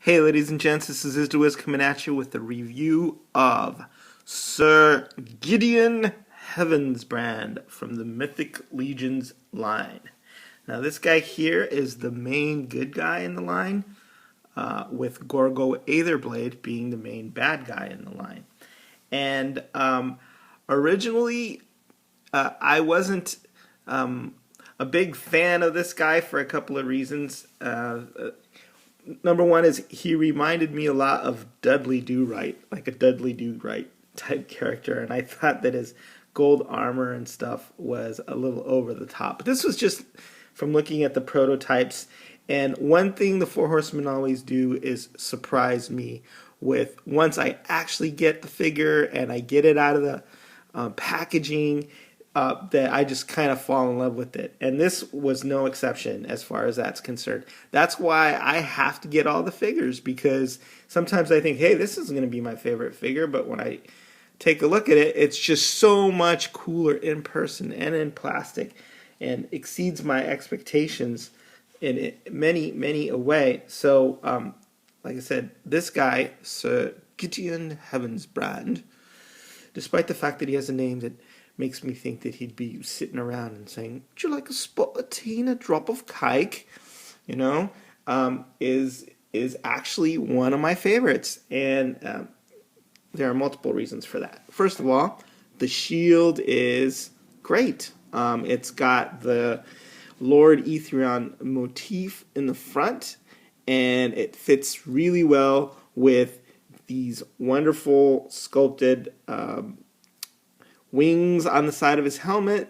Hey ladies and gents, this is Izdawiz coming at you with the review of Sir Gideon Heavensbrand from the Mythic Legions line. Now this guy here is the main good guy in the line, with Order of Eathyron being the main bad guy in the line. And originally I wasn't a big fan of this guy for a couple of reasons. Number one is he reminded me a lot of Dudley Do-Right, like a Dudley Do-Right type character, and I thought that his gold armor and stuff was a little over the top. But this was just from looking at the prototypes, and one thing the Four Horsemen always do is surprise me with, once I actually get the figure and I get it out of the packaging, that I just kind of fall in love with it. And this was no exception as far as that's concerned. That's why I have to get all the figures, because sometimes I think, hey, this is going to be my favorite figure, but when I take a look at it, it's just so much cooler in person and in plastic, and exceeds my expectations in many a way. So, like I said, this guy, Sir Gideon Heavensbrand, despite the fact that he has a name that makes me think that he'd be sitting around and saying, "Would you like a spot of tea and a drop of cake?" You know, is actually one of my favorites, and there are multiple reasons for that. First of all, the shield is great. It's got the Order of Eathyron motif in the front, and it fits really well with these wonderful sculpted wings on the side of his helmet,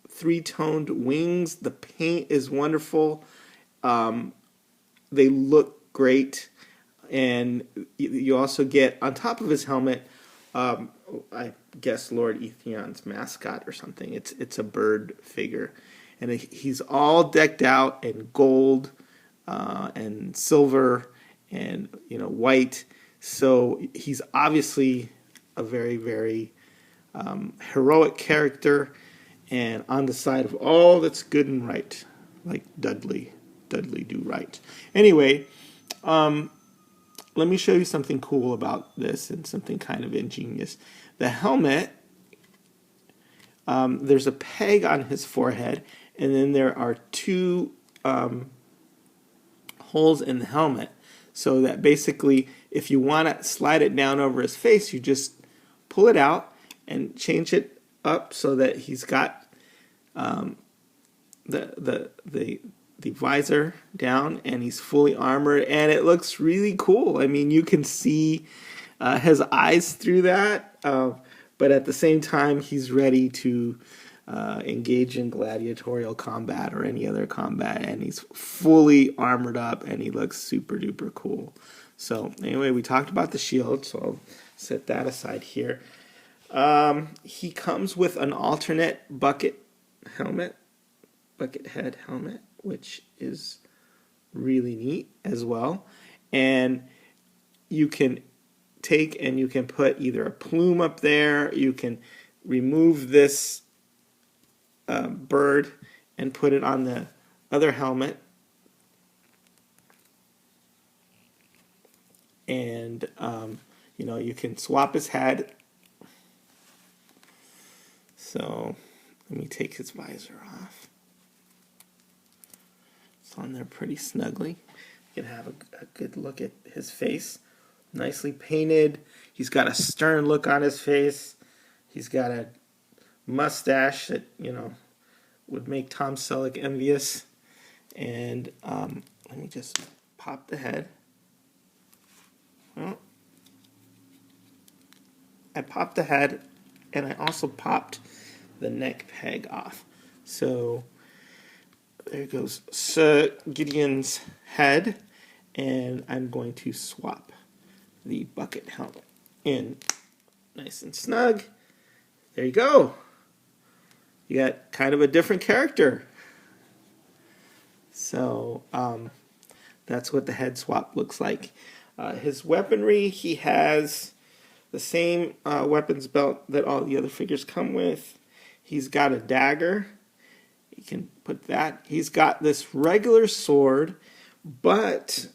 three-toned wings. The paint is wonderful. They look great. And you also get, on top of his helmet, I guess Order of Eathyron's mascot or something. It's a bird figure. And he's all decked out in gold and silver and white. So he's obviously a very, very heroic character, and on the side of all that's good and right, like Dudley Do-Right. Anyway, let me show you something cool about this and something kind of ingenious. The helmet, there's a peg on his forehead, and then there are two holes in the helmet, so that basically if you want to slide it down over his face, you just pull it out and change it up so that he's got the visor down and he's fully armored, and it looks really cool. I mean, you can see his eyes through that, but at the same time, he's ready to engage in gladiatorial combat or any other combat, and he's fully armored up, and he looks super duper cool. So anyway, we talked about the shield, so I'll set that aside here. He comes with an alternate bucket head helmet, which is really neat as well. And you can take and you can put either a plume up there, you can remove this bird and put it on the other helmet. And, you can swap his head. So let me take his visor off. It's on there pretty snugly. You can have a good look at his face. Nicely painted. He's got a stern look on his face. He's got a mustache that, would make Tom Selleck envious. And let me just pop the head. Well, I popped the head, and I also popped the neck peg off. So there goes Sir Gideon's head, and I'm going to swap the bucket helmet in nice and snug. There you go. You got kind of a different character. So that's what the head swap looks like. His weaponry, he has the same weapons belt that all the other figures come with. He's got a dagger. You can put that. He's got this regular sword, but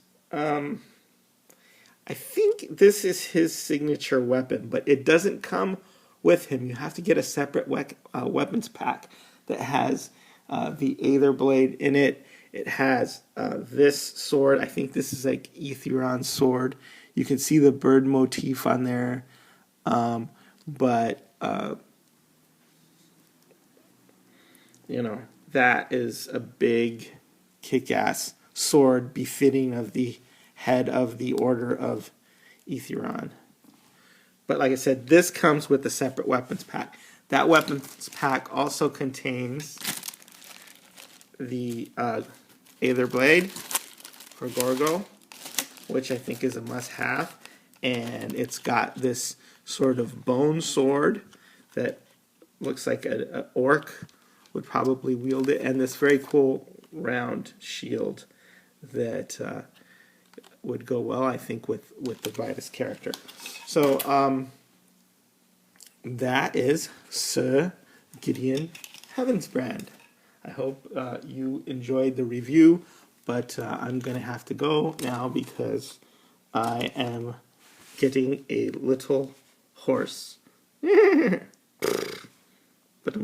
I think this is his signature weapon, but it doesn't come with him. You have to get a separate weapons pack that has the Aether Blade in it. It has this sword. I think this is like Eathyron sword. You can see the bird motif on there, but you know, that is a big, kick-ass sword befitting of the head of the Order of Eathyron. But like I said, this comes with a separate weapons pack. That weapons pack also contains the Aether Blade for Gorgo, which I think is a must-have. And it's got this sort of bone sword that looks like an orc would probably wield it, and this very cool round shield that would go well, I think, with the Vitus character. So that is Sir Gideon Heavensbrand. I hope you enjoyed the review, but I'm going to have to go now because I am getting a little hoarse. But